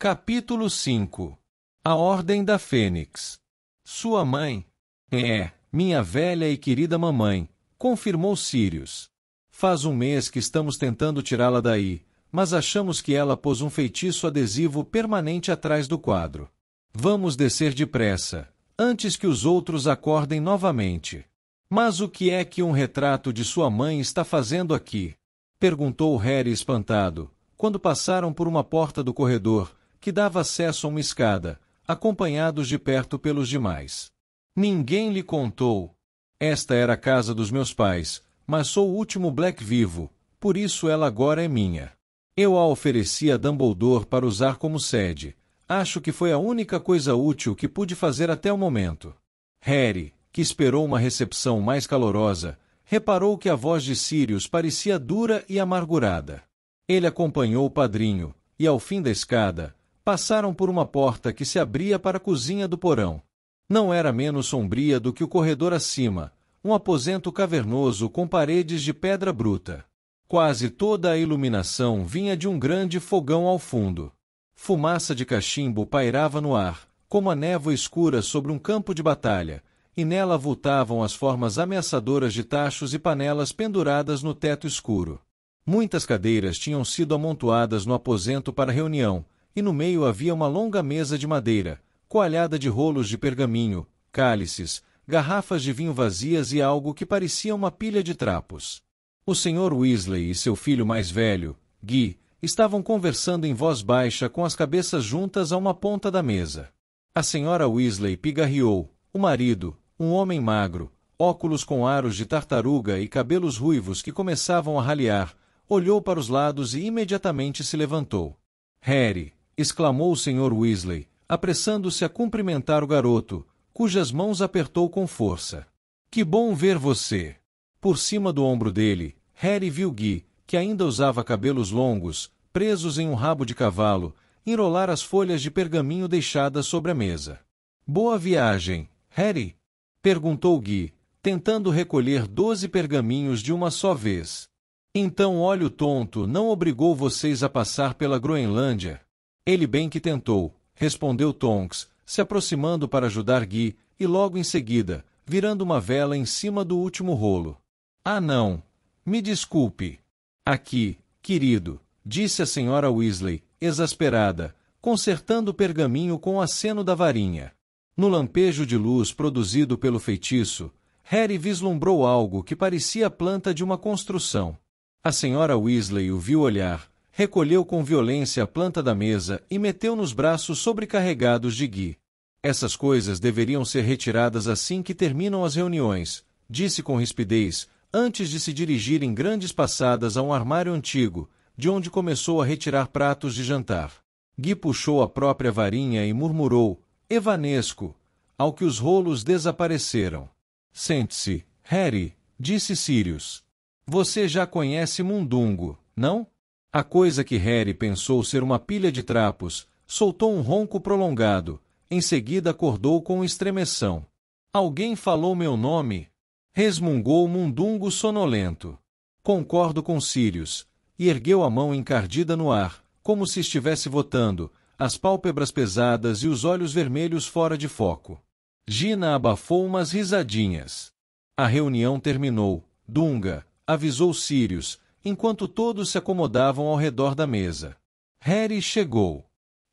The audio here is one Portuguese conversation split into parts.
Capítulo 5. A Ordem da Fênix. Sua mãe? Minha velha e querida mamãe, confirmou Sirius. Faz um mês que estamos tentando tirá-la daí, mas achamos que ela pôs um feitiço adesivo permanente atrás do quadro. Vamos descer depressa, antes que os outros acordem novamente. Mas o que é que um retrato de sua mãe está fazendo aqui? Perguntou Harry espantado, quando passaram por uma porta do corredor, que dava acesso a uma escada, acompanhados de perto pelos demais. Ninguém lhe contou. Esta era a casa dos meus pais, mas sou o último Black vivo, por isso ela agora é minha. Eu a ofereci a Dumbledore para usar como sede. Acho que foi a única coisa útil que pude fazer até o momento. Harry, que esperou uma recepção mais calorosa, reparou que a voz de Sirius parecia dura e amargurada. Ele acompanhou o padrinho, e ao fim da escada, passaram por uma porta que se abria para a cozinha do porão. Não era menos sombria do que o corredor acima, um aposento cavernoso com paredes de pedra bruta. Quase toda a iluminação vinha de um grande fogão ao fundo. Fumaça de cachimbo pairava no ar, como a névoa escura sobre um campo de batalha, e nela avultavam as formas ameaçadoras de tachos e panelas penduradas no teto escuro. Muitas cadeiras tinham sido amontoadas no aposento para reunião, e no meio havia uma longa mesa de madeira, coalhada de rolos de pergaminho, cálices, garrafas de vinho vazias e algo que parecia uma pilha de trapos. O Sr. Weasley e seu filho mais velho, Guy, estavam conversando em voz baixa com as cabeças juntas a uma ponta da mesa. A Sra. Weasley pigarreou. O marido, um homem magro, óculos com aros de tartaruga e cabelos ruivos que começavam a ralear, olhou para os lados e imediatamente se levantou. Harry! Exclamou o Sr. Weasley, apressando-se a cumprimentar o garoto, cujas mãos apertou com força. Que bom ver você! Por cima do ombro dele, Harry viu Guy, que ainda usava cabelos longos, presos em um rabo de cavalo, enrolar as folhas de pergaminho deixadas sobre a mesa. Boa viagem, Harry? Perguntou Guy, tentando recolher 12 pergaminhos de uma só vez. Então olho tonto não obrigou vocês a passar pela Groenlândia? Ele bem que tentou, respondeu Tonks, se aproximando para ajudar Guy, e logo em seguida, virando uma vela em cima do último rolo. Ah não! Me desculpe. Aqui, querido, disse a Sra. Weasley, exasperada, consertando o pergaminho com o aceno da varinha. No lampejo de luz produzido pelo feitiço, Harry vislumbrou algo que parecia a planta de uma construção. A Sra. Weasley o viu olhar, recolheu com violência a planta da mesa e meteu nos braços sobrecarregados de Guy. Essas coisas deveriam ser retiradas assim que terminam as reuniões, disse com rispidez, antes de se dirigir em grandes passadas a um armário antigo, de onde começou a retirar pratos de jantar. Guy puxou a própria varinha e murmurou, evanesco, ao que os rolos desapareceram. Sente-se, Harry, disse Sirius. Você já conhece Mundungo, não? A coisa que Harry pensou ser uma pilha de trapos, soltou um ronco prolongado, em seguida acordou com estremeção. Alguém falou meu nome? Resmungou Mundungo sonolento. Concordo com Sirius, e ergueu a mão encardida no ar, como se estivesse votando, as pálpebras pesadas e os olhos vermelhos fora de foco. Gina abafou umas risadinhas. A reunião terminou. Dunga, avisou Sirius, enquanto todos se acomodavam ao redor da mesa. Harry chegou.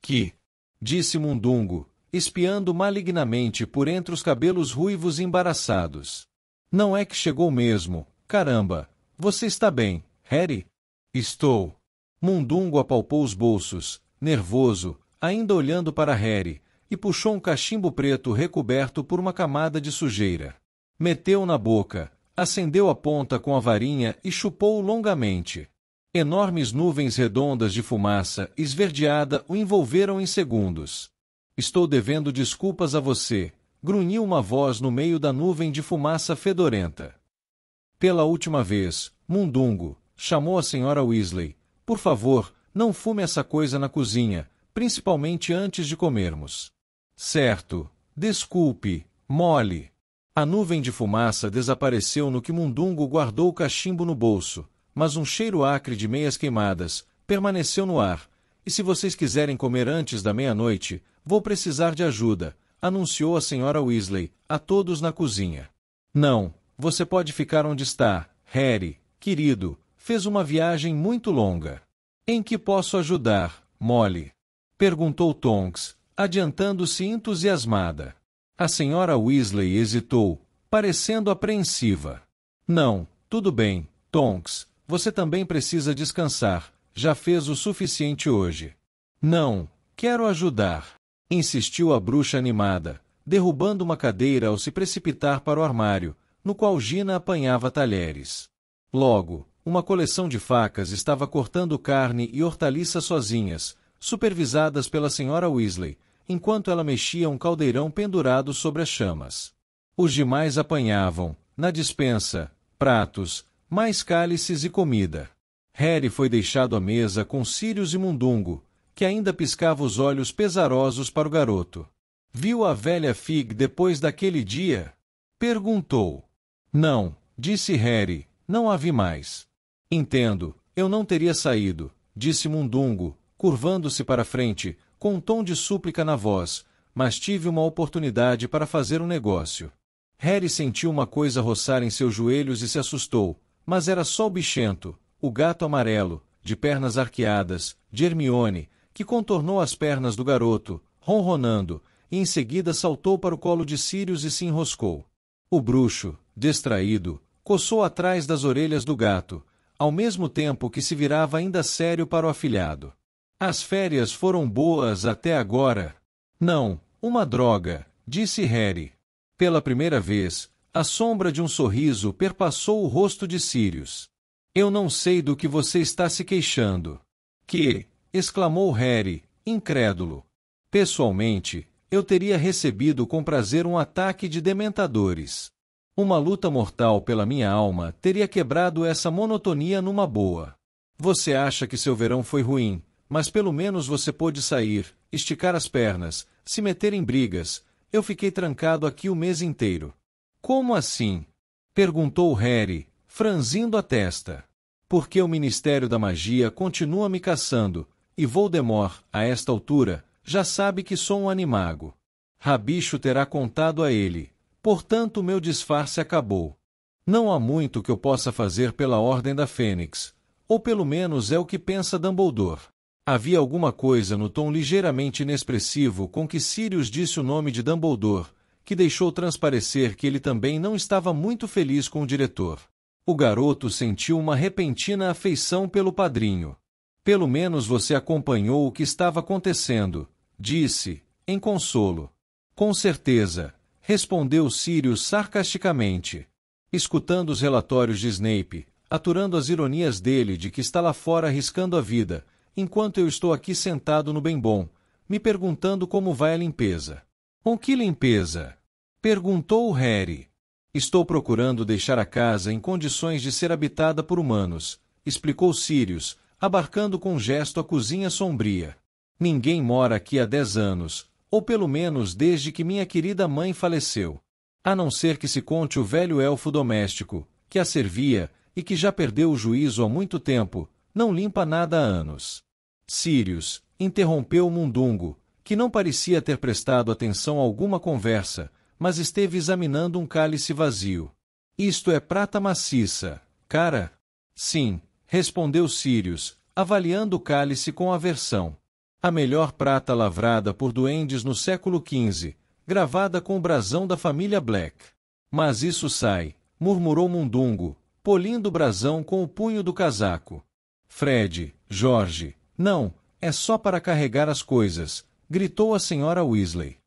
Que? Disse Mundungo, espiando malignamente por entre os cabelos ruivos embaraçados. Não é que chegou mesmo, caramba. Você está bem, Harry? Estou. Mundungo apalpou os bolsos, nervoso, ainda olhando para Harry, e puxou um cachimbo preto recoberto por uma camada de sujeira. Meteu na boca, acendeu a ponta com a varinha e chupou longamente. Enormes nuvens redondas de fumaça esverdeada o envolveram em segundos. Estou devendo desculpas a você, grunhiu uma voz no meio da nuvem de fumaça fedorenta. Pela última vez, Mundungo, chamou a Sra. Weasley. Por favor, não fume essa coisa na cozinha, principalmente antes de comermos. Certo. Desculpe, Molly. A nuvem de fumaça desapareceu no que Mundungo guardou o cachimbo no bolso, mas um cheiro acre de meias queimadas permaneceu no ar, e se vocês quiserem comer antes da meia-noite, vou precisar de ajuda, anunciou a Sra. Weasley a todos na cozinha. Não, você pode ficar onde está, Harry, querido, fez uma viagem muito longa. Em que posso ajudar, Molly? Perguntou Tonks, adiantando-se entusiasmada. A Sra. Weasley hesitou, parecendo apreensiva. Não, tudo bem, Tonks, você também precisa descansar, já fez o suficiente hoje. Não, quero ajudar, insistiu a bruxa animada, derrubando uma cadeira ao se precipitar para o armário, no qual Gina apanhava talheres. Logo, uma coleção de facas estava cortando carne e hortaliças sozinhas, supervisadas pela Sra. Weasley, enquanto ela mexia um caldeirão pendurado sobre as chamas. Os demais apanhavam, na despensa, pratos, mais cálices e comida. Harry foi deixado à mesa com Sirius e Mundungo, que ainda piscava os olhos pesarosos para o garoto. Viu a velha Fig depois daquele dia? Perguntou. Não, disse Harry, não a vi mais. Entendo, eu não teria saído, disse Mundungo, curvando-se para frente, com um tom de súplica na voz, mas tive uma oportunidade para fazer um negócio. Harry sentiu uma coisa roçar em seus joelhos e se assustou, mas era só o bichento, o gato amarelo, de pernas arqueadas, de Hermione, que contornou as pernas do garoto, ronronando, e em seguida saltou para o colo de Sirius e se enroscou. O bruxo, distraído, coçou atrás das orelhas do gato, ao mesmo tempo que se virava ainda sério para o afilhado. As férias foram boas até agora. Não, uma droga, disse Harry. Pela primeira vez, a sombra de um sorriso perpassou o rosto de Sirius. Eu não sei do que você está se queixando. Que? Exclamou Harry, incrédulo. Pessoalmente, eu teria recebido com prazer um ataque de dementadores. Uma luta mortal pela minha alma teria quebrado essa monotonia numa boa. Você acha que seu verão foi ruim, mas pelo menos você pôde sair, esticar as pernas, se meter em brigas. Eu fiquei trancado aqui o mês inteiro. Como assim? Perguntou Harry, franzindo a testa. Porque o Ministério da Magia continua me caçando, e Voldemort, a esta altura, já sabe que sou um animago. Rabicho terá contado a ele, portanto meu disfarce acabou. Não há muito que eu possa fazer pela Ordem da Fênix, ou pelo menos é o que pensa Dumbledore. Havia alguma coisa no tom ligeiramente inexpressivo com que Sirius disse o nome de Dumbledore, que deixou transparecer que ele também não estava muito feliz com o diretor. O garoto sentiu uma repentina afeição pelo padrinho. Pelo menos você acompanhou o que estava acontecendo, disse, em consolo. Com certeza, respondeu Sirius sarcasticamente. Escutando os relatórios de Snape, aturando as ironias dele de que está lá fora arriscando a vida, enquanto eu estou aqui sentado no bem bom, me perguntando como vai a limpeza. Com que limpeza? Perguntou Harry. Estou procurando deixar a casa em condições de ser habitada por humanos, explicou Sirius, abarcando com gesto a cozinha sombria. Ninguém mora aqui há 10 anos, ou pelo menos desde que minha querida mãe faleceu. A não ser que se conte o velho elfo doméstico, que a servia, e que já perdeu o juízo há muito tempo, não limpa nada há anos. Sirius, interrompeu Mundungo, que não parecia ter prestado atenção a alguma conversa, mas esteve examinando um cálice vazio. Isto é prata maciça, cara? Sim, respondeu Sirius, avaliando o cálice com aversão. A melhor prata lavrada por duendes no século XV, gravada com o brasão da família Black. Mas isso sai, murmurou Mundungo, polindo o brasão com o punho do casaco. Fred, Jorge, não, é só para carregar as coisas, gritou a Sra. Weasley.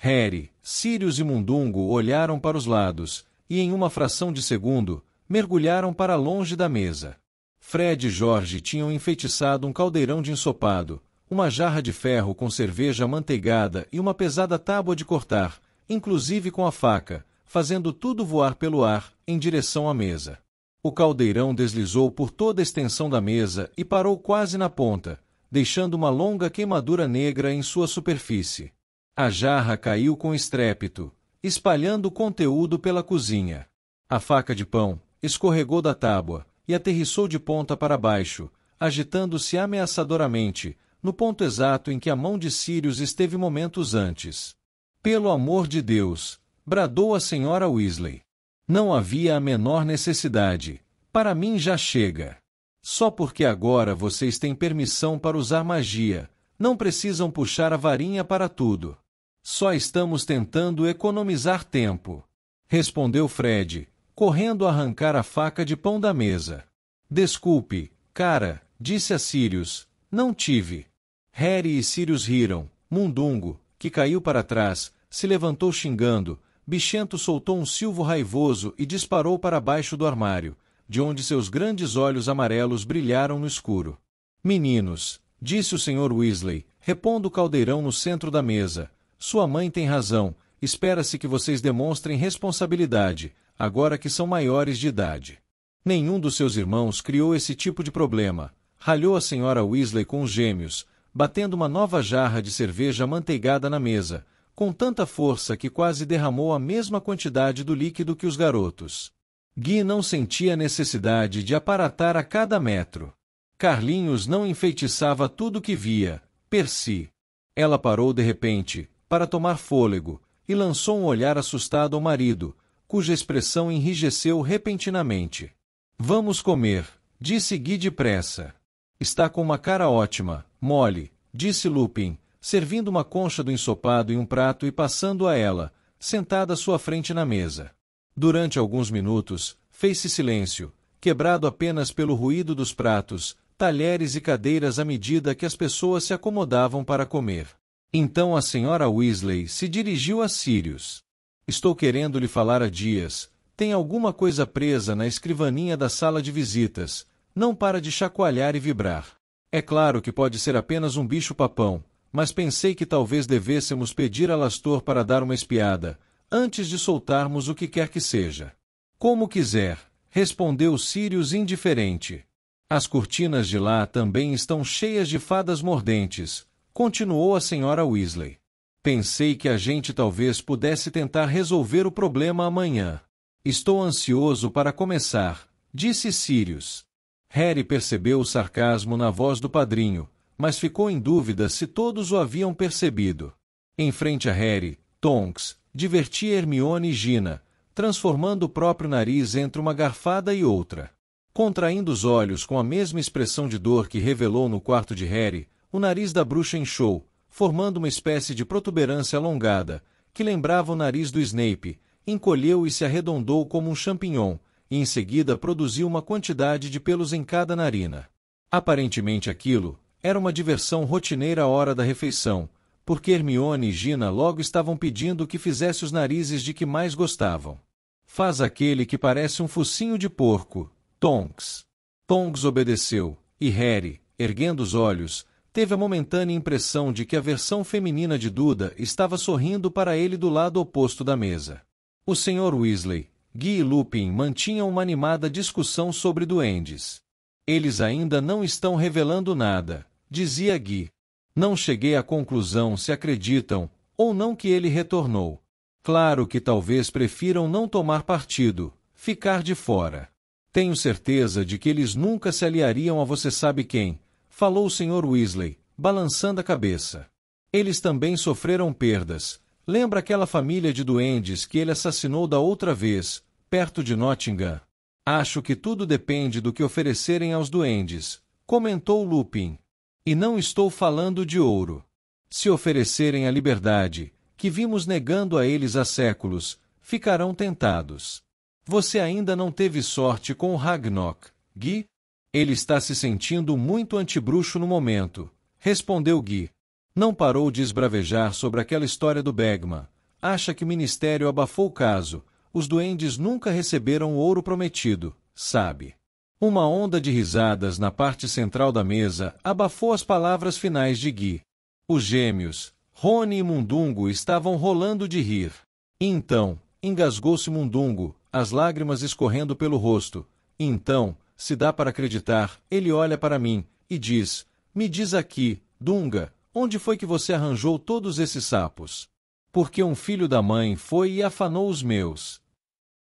Harry, Sirius e Mundungo olharam para os lados, e em uma fração de segundo, mergulharam para longe da mesa. Fred e Jorge tinham enfeitiçado um caldeirão de ensopado, uma jarra de ferro com cerveja amanteigada e uma pesada tábua de cortar, inclusive com a faca, fazendo tudo voar pelo ar, em direção à mesa. O caldeirão deslizou por toda a extensão da mesa e parou quase na ponta, deixando uma longa queimadura negra em sua superfície. A jarra caiu com estrépito, espalhando o conteúdo pela cozinha. A faca de pão escorregou da tábua e aterrissou de ponta para baixo, agitando-se ameaçadoramente, no ponto exato em que a mão de Sirius esteve momentos antes. Pelo amor de Deus! Bradou a senhora Weasley. Não havia a menor necessidade. Para mim já chega. Só porque agora vocês têm permissão para usar magia, não precisam puxar a varinha para tudo. Só estamos tentando economizar tempo. Respondeu Fred, correndo a arrancar a faca de pão da mesa. Desculpe, cara, disse a Sirius. Não tive. Harry e Sirius riram. Mundungo, que caiu para trás, se levantou xingando. Bichento soltou um silvo raivoso e disparou para baixo do armário, de onde seus grandes olhos amarelos brilharam no escuro. Meninos, disse o Sr. Weasley, repondo o caldeirão no centro da mesa. Sua mãe tem razão. Espera-se que vocês demonstrem responsabilidade, agora que são maiores de idade. Nenhum dos seus irmãos criou esse tipo de problema. Ralhou a Sra. Weasley com os gêmeos, batendo uma nova jarra de cerveja amanteigada na mesa, com tanta força que quase derramou a mesma quantidade do líquido que os garotos. Gui não sentia necessidade de aparatar a cada metro. Carlinhos não enfeitiçava tudo que via. Percy. Ela parou de repente, para tomar fôlego, e lançou um olhar assustado ao marido, cuja expressão enrijeceu repentinamente. Vamos comer, disse Gui depressa. Está com uma cara ótima, Molly, disse Lupin, servindo uma concha do ensopado em um prato e passando a ela, sentada à sua frente na mesa. Durante alguns minutos, fez-se silêncio, quebrado apenas pelo ruído dos pratos, talheres e cadeiras à medida que as pessoas se acomodavam para comer. Então a Sra. Weasley se dirigiu a Sirius. Estou querendo lhe falar há dias. Tem alguma coisa presa na escrivaninha da sala de visitas. Não para de chacoalhar e vibrar. É claro que pode ser apenas um bicho-papão, mas pensei que talvez devêssemos pedir a Lastor para dar uma espiada, antes de soltarmos o que quer que seja. Como quiser, respondeu Sirius indiferente. As cortinas de lá também estão cheias de fadas mordentes, continuou a Sra. Weasley. Pensei que a gente talvez pudesse tentar resolver o problema amanhã. Estou ansioso para começar, disse Sirius. Harry percebeu o sarcasmo na voz do padrinho, mas ficou em dúvida se todos o haviam percebido. Em frente a Harry, Tonks divertia Hermione e Gina, transformando o próprio nariz entre uma garfada e outra. Contraindo os olhos com a mesma expressão de dor que revelou no quarto de Harry, o nariz da bruxa inchou, formando uma espécie de protuberância alongada, que lembrava o nariz do Snape, encolheu e se arredondou como um champignon, e em seguida produziu uma quantidade de pelos em cada narina. Aparentemente aquilo era uma diversão rotineira à hora da refeição, porque Hermione e Gina logo estavam pedindo que fizesse os narizes de que mais gostavam. Faz aquele que parece um focinho de porco, Tonks. Tonks obedeceu, e Harry, erguendo os olhos, teve a momentânea impressão de que a versão feminina de Duda estava sorrindo para ele do lado oposto da mesa. O Sr. Weasley, Gui e Lupin mantinham uma animada discussão sobre duendes. Eles ainda não estão revelando nada, dizia Gui. Não cheguei à conclusão se acreditam ou não que ele retornou. Claro que talvez prefiram não tomar partido, ficar de fora. Tenho certeza de que eles nunca se aliariam a você sabe quem, falou o Sr. Weasley, balançando a cabeça. Eles também sofreram perdas. Lembra aquela família de duendes que ele assassinou da outra vez, perto de Nottingham? Acho que tudo depende do que oferecerem aos duendes, comentou Lupin. E não estou falando de ouro. Se oferecerem a liberdade, que vimos negando a eles há séculos, ficarão tentados. Você ainda não teve sorte com o Ragnok, Gui? Ele está se sentindo muito antibruxo no momento, respondeu Gui. Não parou de esbravejar sobre aquela história do Bagman. Acha que o ministério abafou o caso. Os duendes nunca receberam o ouro prometido, sabe? Uma onda de risadas na parte central da mesa abafou as palavras finais de Gui. Os gêmeos, Rony e Mundungo, estavam rolando de rir. Então, engasgou-se Mundungo, as lágrimas escorrendo pelo rosto. Então, se dá para acreditar, ele olha para mim e diz: me diz aqui, Dunga, onde foi que você arranjou todos esses sapos? Porque um filho da mãe foi e afanou os meus.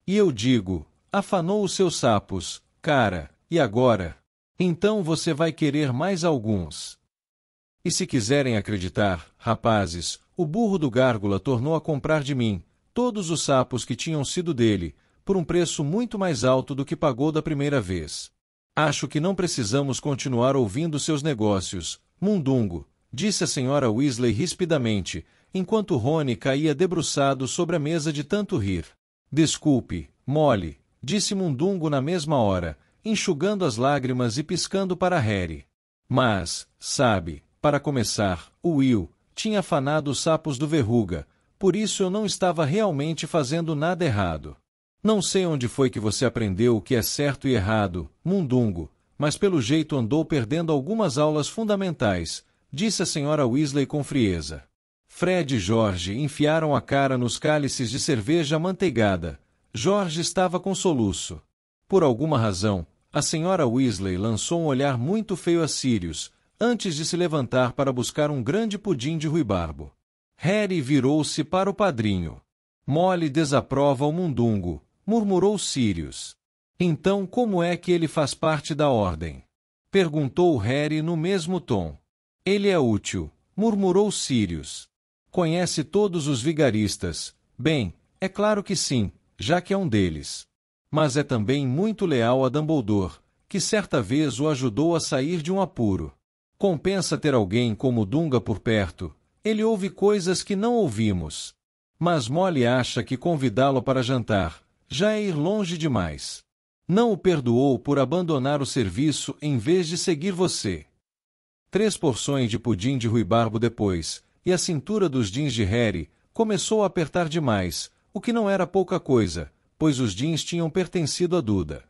E eu digo: afanou os seus sapos, cara, e agora? Então você vai querer mais alguns. E se quiserem acreditar, rapazes, o burro do Gárgula tornou a comprar de mim todos os sapos que tinham sido dele, por um preço muito mais alto do que pagou da primeira vez. Acho que não precisamos continuar ouvindo seus negócios, Mundungo, disse a senhora Weasley rispidamente, enquanto Rony caía debruçado sobre a mesa de tanto rir. Desculpe, Molly, disse Mundungo na mesma hora, enxugando as lágrimas e piscando para Harry. Mas, sabe, para começar, o Will tinha afanado os sapos do Verruga, por isso eu não estava realmente fazendo nada errado. Não sei onde foi que você aprendeu o que é certo e errado, Mundungo, mas pelo jeito andou perdendo algumas aulas fundamentais, disse a senhora Weasley com frieza. Fred e George enfiaram a cara nos cálices de cerveja amanteigada. George estava com soluço. Por alguma razão, a senhora Weasley lançou um olhar muito feio a Sirius, antes de se levantar para buscar um grande pudim de ruibarbo. Harry virou-se para o padrinho. Molly desaprova o Mundungo, murmurou Sirius. Então como é que ele faz parte da ordem? Perguntou Harry no mesmo tom. Ele é útil, murmurou Sirius. Conhece todos os vigaristas. Bem, é claro que sim, já que é um deles. Mas é também muito leal a Dumbledore, que certa vez o ajudou a sair de um apuro. Compensa ter alguém como Dunga por perto. Ele ouve coisas que não ouvimos. Mas Molly acha que convidá-lo para jantar já é ir longe demais. Não o perdoou por abandonar o serviço em vez de seguir você. 3 porções de pudim de ruibarbo depois, e a cintura dos jeans de Harry começou a apertar demais, o que não era pouca coisa, pois os jeans tinham pertencido a Duda.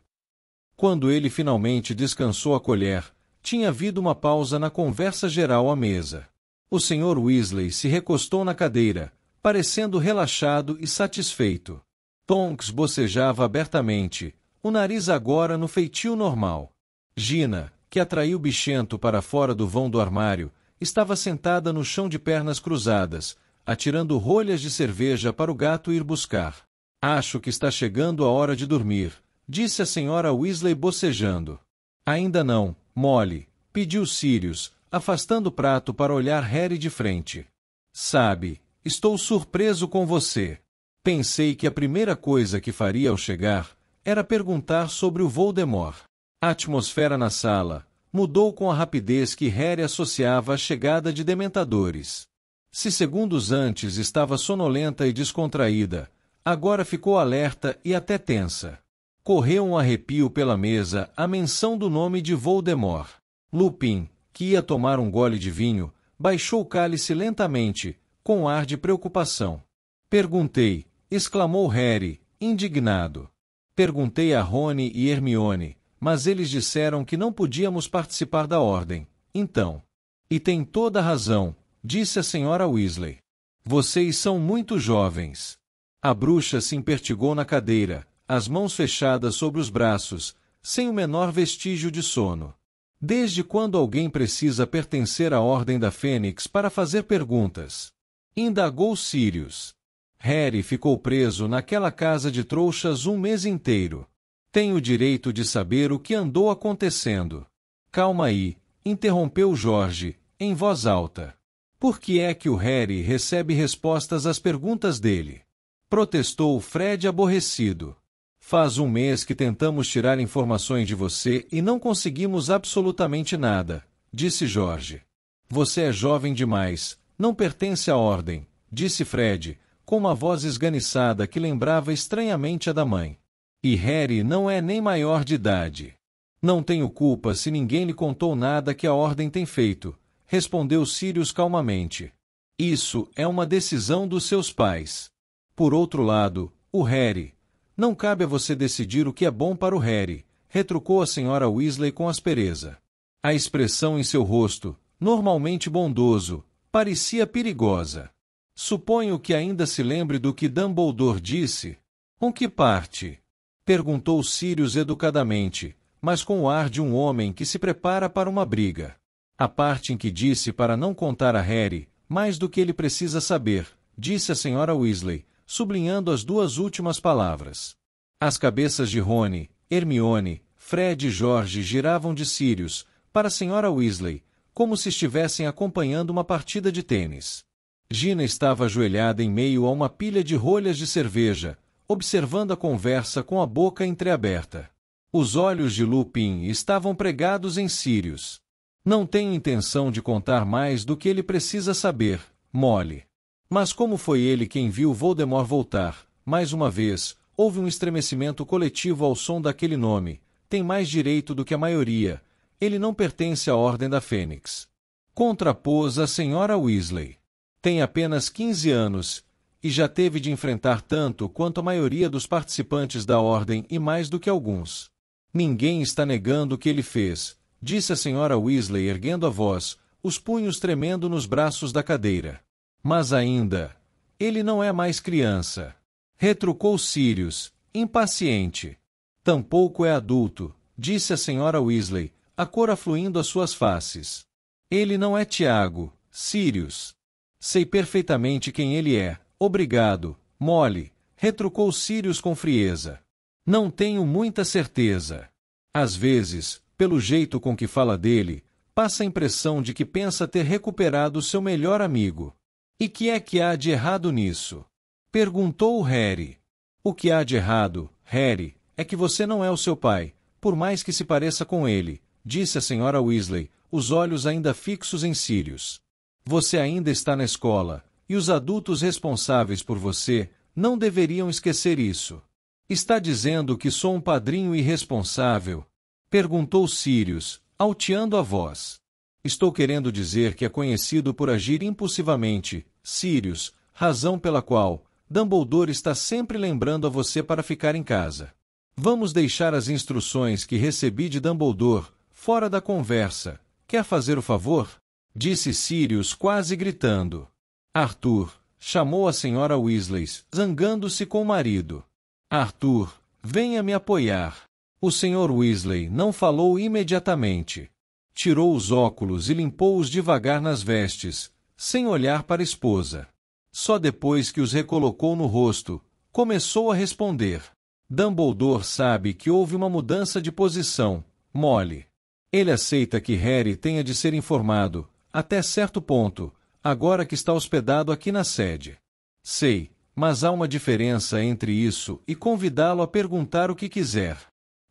Quando ele finalmente descansou a colher, tinha havido uma pausa na conversa geral à mesa. O Sr. Weasley se recostou na cadeira, parecendo relaxado e satisfeito. Tonks bocejava abertamente, o nariz agora no feitio normal. Gina, que atraiu Bichento para fora do vão do armário, estava sentada no chão de pernas cruzadas, atirando rolhas de cerveja para o gato ir buscar. Acho que está chegando a hora de dormir, disse a senhora Weasley bocejando. Ainda não, Molly, pediu Sirius, afastando o prato para olhar Harry de frente. Sabe, estou surpreso com você. Pensei que a primeira coisa que faria ao chegar era perguntar sobre o Voldemort. A atmosfera na sala mudou com a rapidez que Harry associava à chegada de dementadores. Se segundos antes estava sonolenta e descontraída, agora ficou alerta e até tensa. Correu um arrepio pela mesa à menção do nome de Voldemort. Lupin, que ia tomar um gole de vinho, baixou o cálice lentamente, com ar de preocupação. Perguntei, exclamou Harry, indignado. Perguntei a Rony e Hermione, mas eles disseram que não podíamos participar da ordem. Então. E tem toda a razão, disse a senhora Weasley. Vocês são muito jovens. A bruxa se impertigou na cadeira, as mãos fechadas sobre os braços, sem o menor vestígio de sono. Desde quando alguém precisa pertencer à Ordem da Fênix para fazer perguntas? Indagou Sirius. Harry ficou preso naquela casa de trouxas um mês inteiro. Tem o direito de saber o que andou acontecendo. Calma aí, interrompeu George, em voz alta. Por que é que o Harry recebe respostas às perguntas dele? Protestou Fred aborrecido. Faz um mês que tentamos tirar informações de você e não conseguimos absolutamente nada, disse George. Você é jovem demais, não pertence à ordem, disse Fred, com uma voz esganiçada que lembrava estranhamente a da mãe. E Harry não é nem maior de idade. Não tenho culpa se ninguém lhe contou nada que a ordem tem feito, respondeu Sirius calmamente. Isso é uma decisão dos seus pais. Por outro lado, o Harry. Não cabe a você decidir o que é bom para o Harry, retrucou a senhora Weasley com aspereza. A expressão em seu rosto, normalmente bondoso, parecia perigosa. Suponho que ainda se lembre do que Dumbledore disse. Com que parte? Perguntou Sirius educadamente, mas com o ar de um homem que se prepara para uma briga. A parte em que disse para não contar a Harry mais do que ele precisa saber, disse a senhora Weasley, sublinhando as 2 últimas palavras. As cabeças de Rony, Hermione, Fred e George giravam de Sirius para a senhora Weasley, como se estivessem acompanhando uma partida de tênis. Gina estava ajoelhada em meio a uma pilha de rolhas de cerveja, observando a conversa com a boca entreaberta. Os olhos de Lupin estavam pregados em Sirius. Não tenho intenção de contar mais do que ele precisa saber, Molly. Mas como foi ele quem viu Voldemort voltar, mais uma vez, houve um estremecimento coletivo ao som daquele nome. Tem mais direito do que a maioria. Ele não pertence à Ordem da Fênix. Contrapôs a Sra. Weasley. Tem apenas 15 anos, e já teve de enfrentar tanto quanto a maioria dos participantes da Ordem e mais do que alguns. Ninguém está negando o que ele fez, disse a Sra. Weasley erguendo a voz, os punhos tremendo nos braços da cadeira. Mas ainda, ele não é mais criança. Retrucou Sirius, impaciente. Tampouco é adulto, disse a Sra. Weasley, a cor afluindo às suas faces. Ele não é Tiago, Sirius. Sei perfeitamente quem ele é, obrigado, Molly, retrucou Sirius com frieza. Não tenho muita certeza. Às vezes, pelo jeito com que fala dele, passa a impressão de que pensa ter recuperado seu melhor amigo. E que é que há de errado nisso? Perguntou Harry. O que há de errado, Harry, é que você não é o seu pai, por mais que se pareça com ele, disse a Sra. Weasley, os olhos ainda fixos em Sirius. Você ainda está na escola, e os adultos responsáveis por você não deveriam esquecer isso. Está dizendo que sou um padrinho irresponsável? Perguntou Sirius, alteando a voz. Estou querendo dizer que é conhecido por agir impulsivamente, Sirius, razão pela qual Dumbledore está sempre lembrando a você para ficar em casa. Vamos deixar as instruções que recebi de Dumbledore fora da conversa. Quer fazer o favor? Disse Sirius quase gritando. Arthur, chamou a Sra. Weasley, zangando-se com o marido. Arthur, venha me apoiar. O Sr. Weasley não falou imediatamente. Tirou os óculos e limpou-os devagar nas vestes, sem olhar para a esposa. Só depois que os recolocou no rosto, começou a responder. Dumbledore sabe que houve uma mudança de posição, Molly. Ele aceita que Harry tenha de ser informado, até certo ponto, agora que está hospedado aqui na sede. Sei, mas há uma diferença entre isso e convidá-lo a perguntar o que quiser.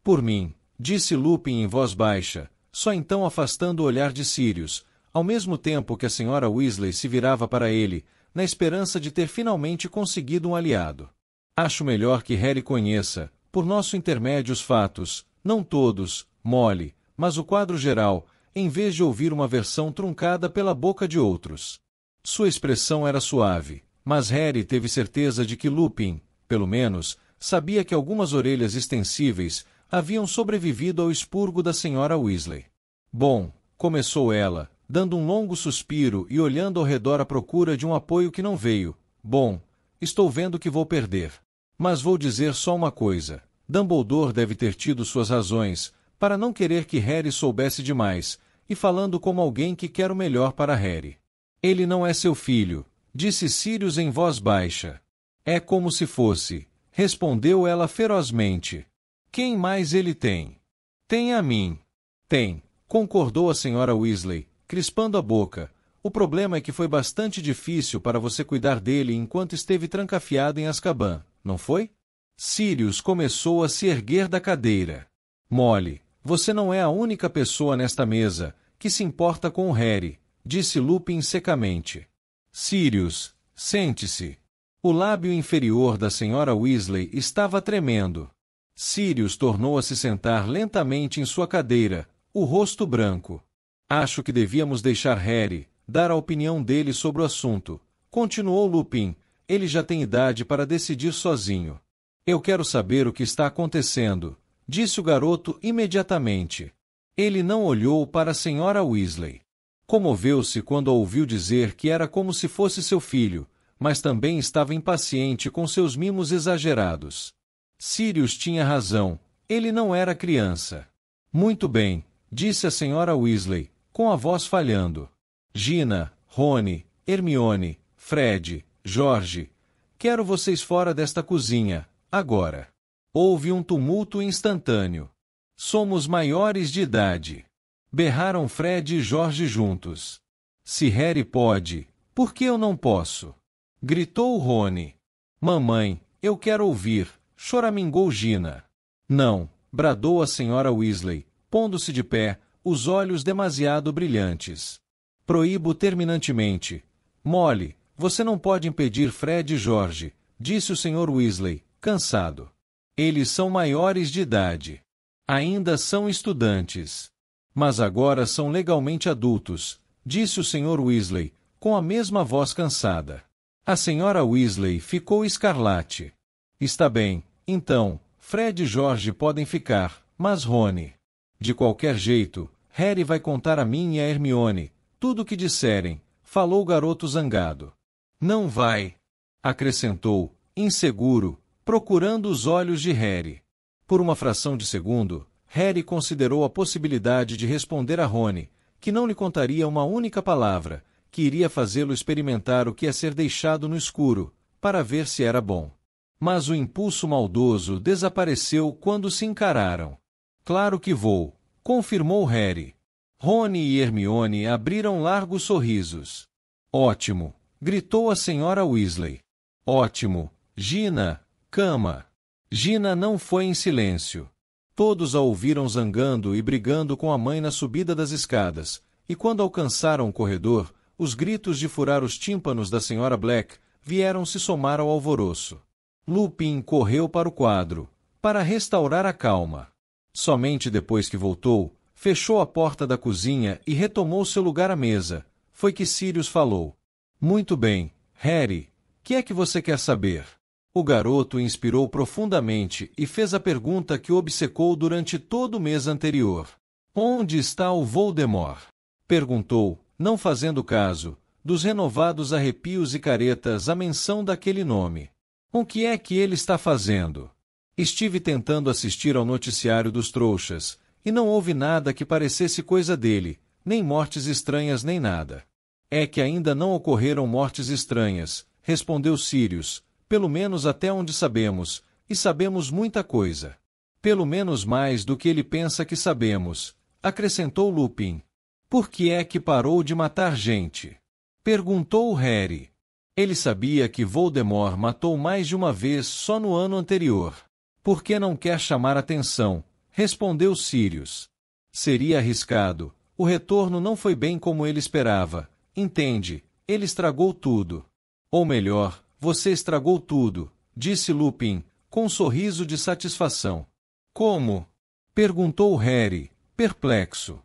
Por mim, disse Lupin em voz baixa, só então afastando o olhar de Sirius, ao mesmo tempo que a Sra. Weasley se virava para ele, na esperança de ter finalmente conseguido um aliado. Acho melhor que Harry conheça, por nosso intermédio, os fatos, não todos, Molly, mas o quadro geral, em vez de ouvir uma versão truncada pela boca de outros. Sua expressão era suave, mas Harry teve certeza de que Lupin, pelo menos, sabia que algumas orelhas extensíveis haviam sobrevivido ao expurgo da Sra. Weasley. Bom, começou ela, dando um longo suspiro e olhando ao redor à procura de um apoio que não veio. Bom, estou vendo que vou perder. Mas vou dizer só uma coisa. Dumbledore deve ter tido suas razões para não querer que Harry soubesse demais, e falando como alguém que quer o melhor para Harry. Ele não é seu filho, disse Sirius em voz baixa. É como se fosse, respondeu ela ferozmente. Quem mais ele tem? Tem a mim. Tem, concordou a Sra. Weasley, crispando a boca. O problema é que foi bastante difícil para você cuidar dele enquanto esteve trancafiado em Azkaban, não foi? Sirius começou a se erguer da cadeira. Molly, você não é a única pessoa nesta mesa que se importa com o Harry, disse Lupin secamente. Sirius, sente-se. O lábio inferior da Sra. Weasley estava tremendo. Sirius tornou a se sentar lentamente em sua cadeira, o rosto branco. Acho que devíamos deixar Harry dar a opinião dele sobre o assunto, continuou Lupin. Ele já tem idade para decidir sozinho. Eu quero saber o que está acontecendo, disse o garoto imediatamente. Ele não olhou para a Sra. Weasley. Comoveu-se quando a ouviu dizer que era como se fosse seu filho, mas também estava impaciente com seus mimos exagerados. Sirius tinha razão, ele não era criança. Muito bem, disse a Sra. Weasley, com a voz falhando. Gina, Rony, Hermione, Fred, George, quero vocês fora desta cozinha, agora. Houve um tumulto instantâneo. Somos maiores de idade. Berraram Fred e George juntos. Se Harry pode, por que eu não posso? Gritou Rony. Mamãe, eu quero ouvir, choramingou Gina. Não, bradou a senhora Weasley, pondo-se de pé, os olhos demasiado brilhantes. Proíbo terminantemente. Molly, você não pode impedir Fred e George, disse o Sr. Weasley, cansado. Eles são maiores de idade. Ainda são estudantes. Mas agora são legalmente adultos, disse o Sr. Weasley, com a mesma voz cansada. A senhora Weasley ficou escarlate. Está bem, então, Fred e George podem ficar, mas Rony. De qualquer jeito, Harry vai contar a mim e a Hermione tudo o que disserem, falou o garoto zangado. Não vai, acrescentou, inseguro, procurando os olhos de Harry. Por uma fração de segundo, Harry considerou a possibilidade de responder a Rony, que não lhe contaria uma única palavra, que iria fazê-lo experimentar o que é ser deixado no escuro, para ver se era bom. Mas o impulso maldoso desapareceu quando se encararam. Claro que vou, confirmou Harry. Rony e Hermione abriram largos sorrisos. Ótimo, gritou a senhora Weasley. Ótimo, Gina, cama. Gina não foi em silêncio. Todos a ouviram zangando e brigando com a mãe na subida das escadas, e quando alcançaram o corredor, os gritos de furar os tímpanos da senhora Black vieram se somar ao alvoroço. Lupin correu para o quadro, para restaurar a calma. Somente depois que voltou, fechou a porta da cozinha e retomou seu lugar à mesa, foi que Sirius falou. Muito bem, Harry, que é que você quer saber? O garoto inspirou profundamente e fez a pergunta que o obcecou durante todo o mês anterior. Onde está o Voldemort? Perguntou, não fazendo caso, dos renovados arrepios e caretas à menção daquele nome. O que é que ele está fazendo? Estive tentando assistir ao noticiário dos trouxas, e não houve nada que parecesse coisa dele, nem mortes estranhas nem nada. É que ainda não ocorreram mortes estranhas, respondeu Sirius, pelo menos até onde sabemos, e sabemos muita coisa. Pelo menos mais do que ele pensa que sabemos, acrescentou Lupin. Por que é que parou de matar gente? Perguntou Harry. Ele sabia que Voldemort matou mais de uma vez só no ano anterior. Por que não quer chamar atenção? Respondeu Sirius. Seria arriscado. O retorno não foi bem como ele esperava. Entende? Ele estragou tudo. Ou melhor, você estragou tudo, disse Lupin, com um sorriso de satisfação. Como? Perguntou Harry, perplexo.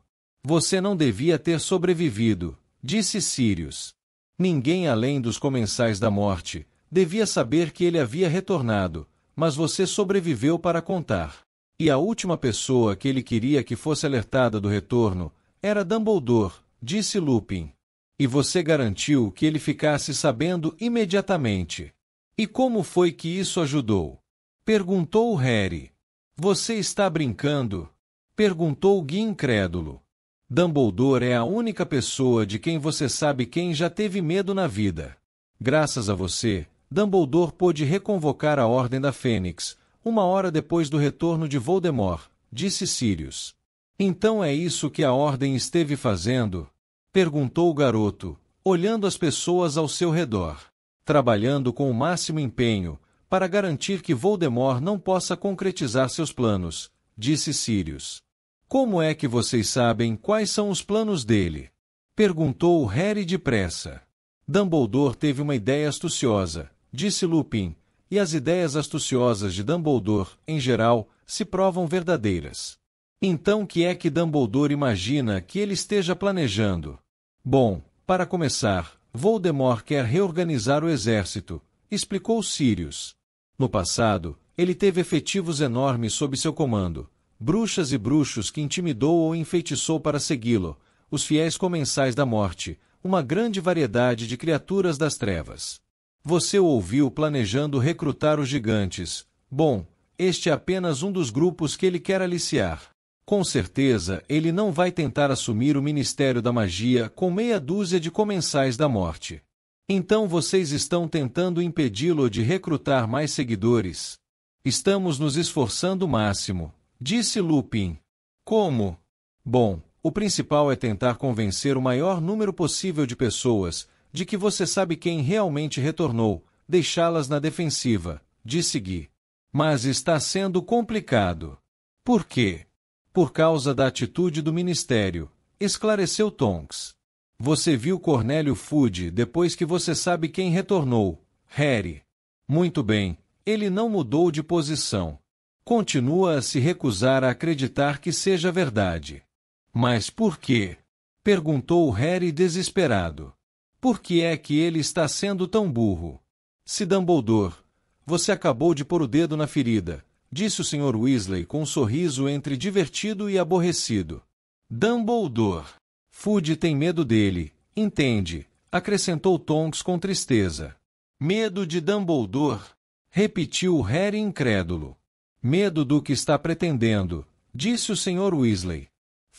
Você não devia ter sobrevivido, disse Sirius. Ninguém além dos comensais da morte devia saber que ele havia retornado, mas você sobreviveu para contar. E a última pessoa que ele queria que fosse alertada do retorno era Dumbledore, disse Lupin. E você garantiu que ele ficasse sabendo imediatamente. E como foi que isso ajudou? Perguntou Harry. Você está brincando? Perguntou Gui incrédulo. Dumbledore é a única pessoa de quem você sabe quem já teve medo na vida. Graças a você, Dumbledore pôde reconvocar a Ordem da Fênix, 1 hora depois do retorno de Voldemort, disse Sirius. Então é isso que a Ordem esteve fazendo? Perguntou o garoto, olhando as pessoas ao seu redor. Trabalhando com o máximo empenho, para garantir que Voldemort não possa concretizar seus planos, disse Sirius. Como é que vocês sabem quais são os planos dele? Perguntou Harry depressa. Dumbledore teve uma ideia astuciosa, disse Lupin, e as ideias astuciosas de Dumbledore, em geral, se provam verdadeiras. Então que é que Dumbledore imagina que ele esteja planejando? Bom, para começar, Voldemort quer reorganizar o exército, explicou Sirius. No passado, ele teve efetivos enormes sob seu comando, bruxas e bruxos que intimidou ou enfeitiçou para segui-lo, os fiéis comensais da morte, uma grande variedade de criaturas das trevas. Você o ouviu planejando recrutar os gigantes. Bom, este é apenas um dos grupos que ele quer aliciar. Com certeza, ele não vai tentar assumir o Ministério da Magia com meia dúzia de comensais da morte. Então vocês estão tentando impedi-lo de recrutar mais seguidores? Estamos nos esforçando o máximo, disse Lupin. Como? Bom, O principal é tentar convencer o maior número possível de pessoas de que você sabe quem realmente retornou, deixá-las na defensiva, disse Guy. Mas está sendo complicado. Por quê? Por causa da atitude do ministério, esclareceu Tonks. Você viu Cornélio Fudge depois que você sabe quem retornou, Harry. Muito bem, ele não mudou de posição. Continua a se recusar a acreditar que seja verdade. Mas por quê? Perguntou Harry desesperado. Por que é que ele está sendo tão burro? Se Dumbledore, você acabou de pôr o dedo na ferida, disse o Sr. Weasley com um sorriso entre divertido e aborrecido. Dumbledore. Fudge tem medo dele, entende? Acrescentou Tonks com tristeza. Medo de Dumbledore? Repetiu Harry incrédulo. Medo do que está pretendendo, disse o Sr. Weasley.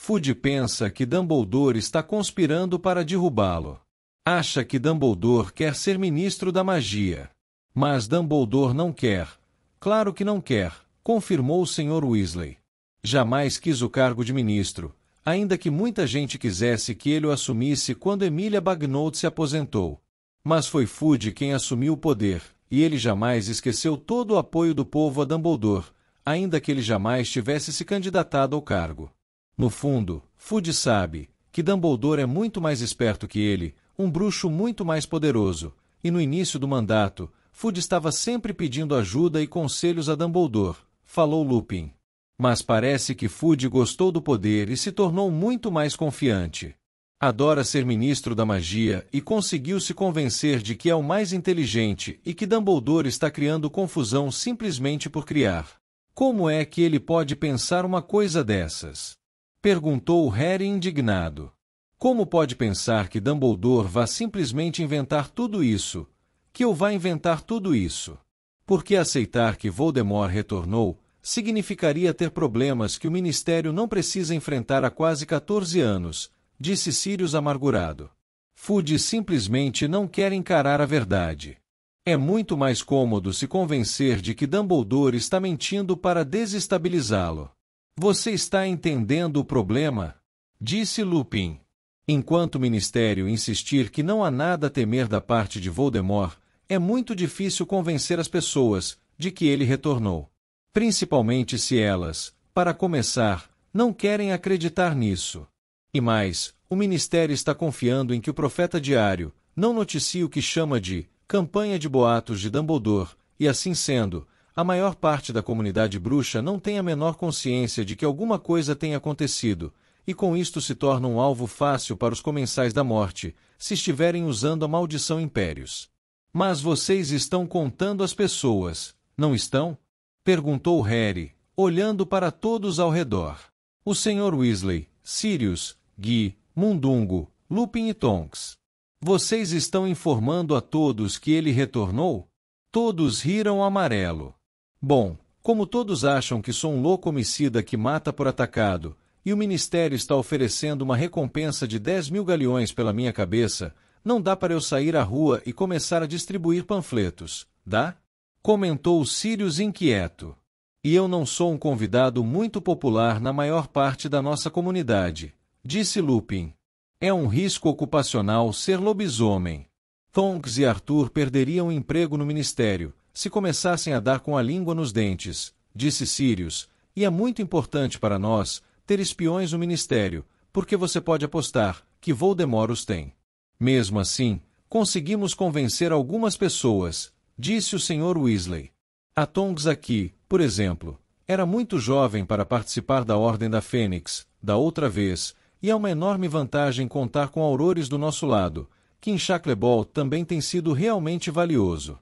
Fudge pensa que Dumbledore está conspirando para derrubá-lo. Acha que Dumbledore quer ser ministro da magia. Mas Dumbledore não quer. Claro que não quer, confirmou o Sr. Weasley. Jamais quis o cargo de ministro, ainda que muita gente quisesse que ele o assumisse quando Emilia Bagnold se aposentou. Mas foi Fudge quem assumiu o poder, e ele jamais esqueceu todo o apoio do povo a Dumbledore, ainda que ele jamais tivesse se candidatado ao cargo. No fundo, Fudge sabe que Dumbledore é muito mais esperto que ele, um bruxo muito mais poderoso, e no início do mandato, Fudge estava sempre pedindo ajuda e conselhos a Dumbledore, falou Lupin. Mas parece que Fudge gostou do poder e se tornou muito mais confiante. Adora ser ministro da magia e conseguiu se convencer de que é o mais inteligente e que Dumbledore está criando confusão simplesmente por criar. Como é que ele pode pensar uma coisa dessas? Perguntou Harry indignado. Como pode pensar que Dumbledore vá simplesmente inventar tudo isso? Que eu vá inventar tudo isso? Porque aceitar que Voldemort retornou significaria ter problemas que o Ministério não precisa enfrentar há quase 14 anos, disse Sirius amargurado. Fudge simplesmente não quer encarar a verdade. É muito mais cômodo se convencer de que Dumbledore está mentindo para desestabilizá-lo. Você está entendendo o problema? Disse Lupin. Enquanto o Ministério insistir que não há nada a temer da parte de Voldemort, é muito difícil convencer as pessoas de que ele retornou. Principalmente se elas, para começar, não querem acreditar nisso. E mais, o Ministério está confiando em que o Profeta Diário não noticie o que chama de campanha de boatos de Dumbledore, e assim sendo, a maior parte da comunidade bruxa não tem a menor consciência de que alguma coisa tenha acontecido, e com isto se torna um alvo fácil para os comensais da morte, se estiverem usando a maldição impérios. Mas vocês estão contando as pessoas, não estão? Perguntou Harry, olhando para todos ao redor. O Sr. Weasley, Sirius, Guy, Mundungo, Lupin e Tonks. Vocês estão informando a todos que ele retornou? Todos riram amarelo. Bom, como todos acham que sou um louco homicida que mata por atacado, e o Ministério está oferecendo uma recompensa de 10.000 galeões pela minha cabeça, não dá para eu sair à rua e começar a distribuir panfletos, dá? Comentou Sirius inquieto. E eu não sou um convidado muito popular na maior parte da nossa comunidade, disse Lupin. É um risco ocupacional ser lobisomem. Tonks e Arthur perderiam o emprego no Ministério se começassem a dar com a língua nos dentes, disse Sirius, e é muito importante para nós ter espiões no Ministério, porque você pode apostar que Voldemort os tem. Mesmo assim, conseguimos convencer algumas pessoas, disse o Sr. Weasley. A Tonks aqui, por exemplo, era muito jovem para participar da Ordem da Fênix, da outra vez, e é uma enorme vantagem contar com aurores do nosso lado, que em Shackleball também tem sido realmente valioso.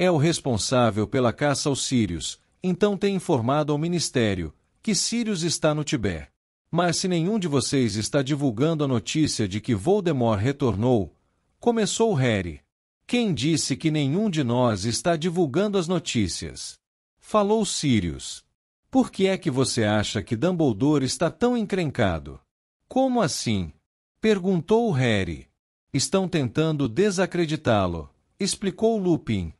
É o responsável pela caça aos Sirius, então tem informado ao Ministério que Sirius está no Tibete. Mas se nenhum de vocês está divulgando a notícia de que Voldemort retornou, começou Harry. Quem disse que nenhum de nós está divulgando as notícias? Falou Sirius. Por que é que você acha que Dumbledore está tão encrencado? Como assim? Perguntou Harry. Estão tentando desacreditá-lo, explicou Lupin.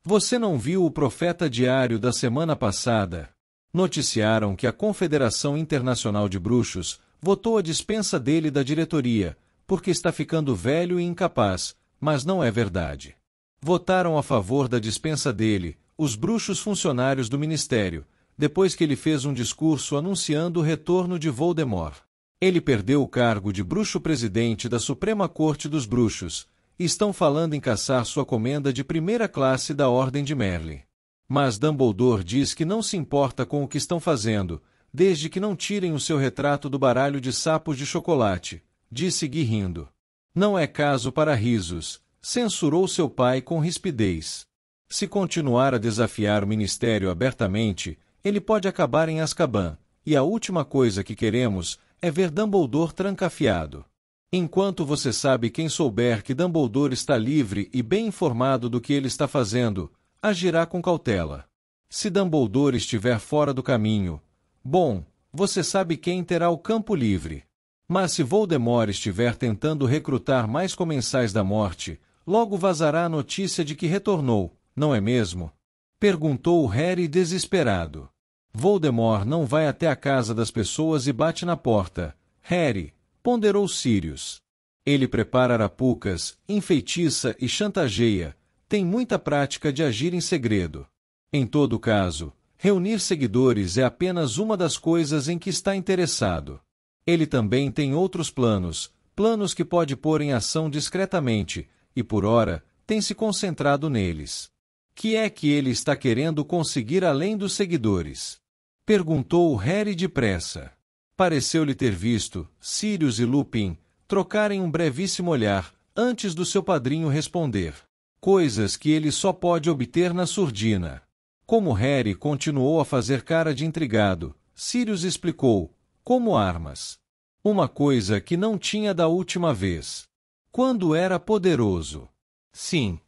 Você não viu o Profeta Diário da semana passada? Noticiaram que a Confederação Internacional de Bruxos votou a dispensa dele da diretoria, porque está ficando velho e incapaz, mas não é verdade. Votaram a favor da dispensa dele, os bruxos funcionários do ministério, depois que ele fez um discurso anunciando o retorno de Voldemort. Ele perdeu o cargo de bruxo-presidente da Suprema Corte dos Bruxos, e estão falando em caçar sua comenda de primeira classe da Ordem de Merlin. Mas Dumbledore diz que não se importa com o que estão fazendo, desde que não tirem o seu retrato do baralho de sapos de chocolate, disse Gui rindo. Não é caso para risos, censurou seu pai com rispidez. Se continuar a desafiar o ministério abertamente, ele pode acabar em Azkaban, e a última coisa que queremos é ver Dumbledore trancafiado. Enquanto você sabe, quem souber que Dumbledore está livre e bem informado do que ele está fazendo, agirá com cautela. Se Dumbledore estiver fora do caminho, bom, você sabe quem terá o campo livre. Mas se Voldemort estiver tentando recrutar mais comensais da morte, logo vazará a notícia de que retornou, não é mesmo? Perguntou Harry desesperado. Voldemort não vai até a casa das pessoas e bate na porta, Harry, ponderou Sirius. Ele prepara arapucas, enfeitiça e chantageia, tem muita prática de agir em segredo. Em todo caso, reunir seguidores é apenas uma das coisas em que está interessado. Ele também tem outros planos, planos que pode pôr em ação discretamente, e por ora, tem se concentrado neles. Que é que ele está querendo conseguir além dos seguidores? Perguntou Harry depressa. Pareceu-lhe ter visto Sirius e Lupin trocarem um brevíssimo olhar, antes do seu padrinho responder. Coisas que ele só pode obter na surdina. Como Harry continuou a fazer cara de intrigado, Sirius explicou, como armas. Uma coisa que não tinha da última vez. Quando era poderoso. Sim.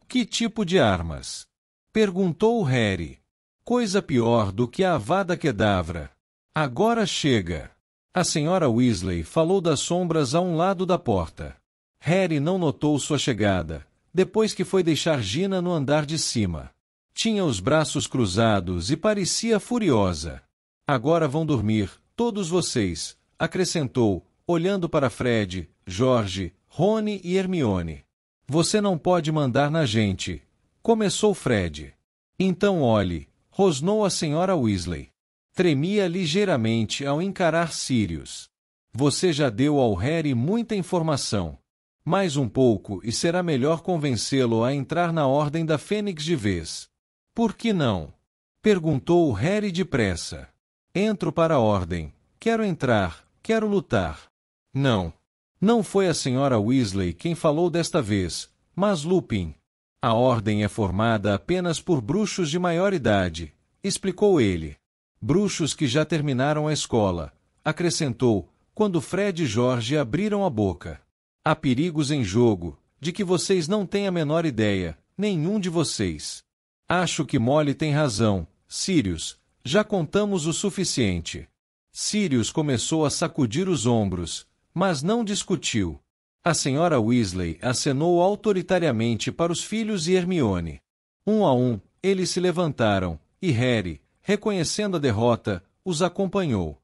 Que tipo de armas? Perguntou Harry. Coisa pior do que a Avada Kedavra. Agora chega. A senhora Weasley falou das sombras a um lado da porta. Harry não notou sua chegada, depois que foi deixar Gina no andar de cima. Tinha os braços cruzados e parecia furiosa. Agora vão dormir, todos vocês, acrescentou, olhando para Fred, George, Rony e Hermione. Você não pode mandar na gente. Começou Fred. Então olhe, rosnou a senhora Weasley. Tremia ligeiramente ao encarar Sirius. Você já deu ao Harry muita informação. Mais um pouco e será melhor convencê-lo a entrar na Ordem da Fênix de vez. Por que não? Perguntou Harry depressa. Entro para a Ordem. Quero entrar, quero lutar. Não. Não foi a senhora Weasley quem falou desta vez, mas Lupin. A Ordem é formada apenas por bruxos de maior idade, explicou ele. Bruxos que já terminaram a escola, acrescentou, quando Fred e George abriram a boca. Há perigos em jogo, de que vocês não têm a menor ideia, nenhum de vocês. Acho que Molly tem razão, Sirius, já contamos o suficiente. Sirius começou a sacudir os ombros, mas não discutiu. A senhora Weasley acenou autoritariamente para os filhos e Hermione. Um a um, eles se levantaram, e Harry, reconhecendo a derrota, os acompanhou.